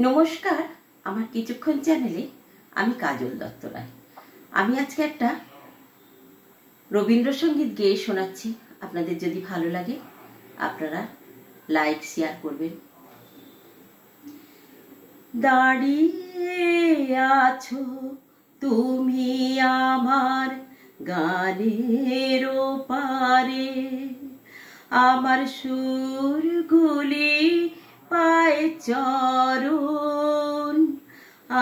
নমস্কার, আমার কিছুক্ষণ চ্যানেলে আমি কাজল দত্ত রায়। আমি আজকে একটা রবীন্দ্রসঙ্গীত গেয়ে শোনাচ্ছি। আপনাদের যদি ভালো লাগে আপনারা লাইক শেয়ার করবেন। দাঁড়িয়ে আছো তুমি আমার গানের পারে, আমার সুরগুলি পায় চরণ,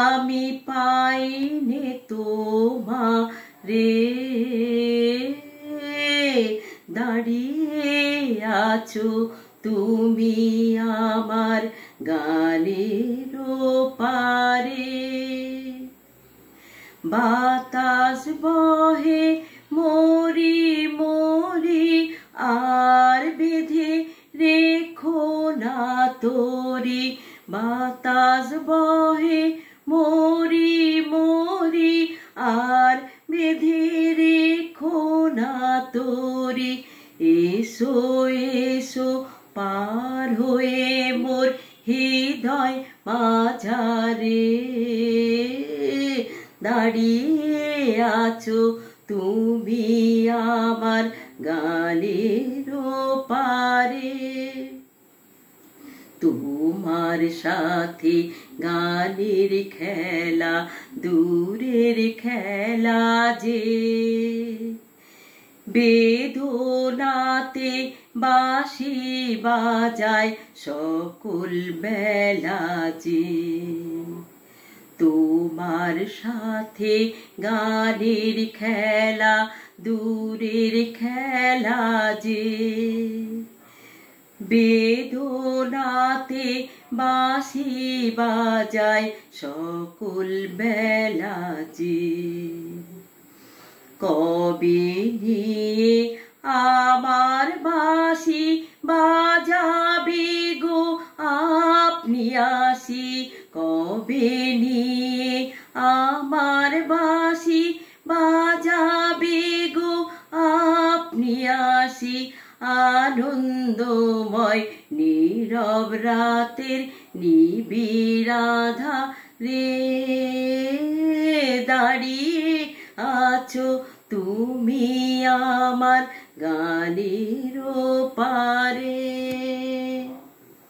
আমি পাইনে তোমারে। দাঁড়িয়ে আছো তুমি আমার গানের পারে, বাতাস বহে মরি মরি আর বেঁধে রেখো না তোরি। বাতাস বহে মরি মরি আর বেঁধে রেখো না তোরি। এসো এসো পার হয়ে মোর হৃদয় মাঝারে, দাঁড়িয়ে আছো তুমি আমার গানের পারে। তোমার সাথে গানের খেলা দূরের খেলা যে, বেদনাতে বাঁশি বাজায় সকল বেলা যে। তোমার সাথে গানের খেলা দূরের খেলা যে, বেদনাতে বাঁশি বাজায় সকল বেলা যে। কবে নিয়ে আমার বাঁশি বাজাবে গো আপনি আসি, কবে নিয়ে আমার বাঁশি বাজাবে গো আপনি আসি। আনন্দময় নীরব রাতের নিবিড় আঁধারে, দাঁড়িয়ে আছো তুমি আমার গানের পারে।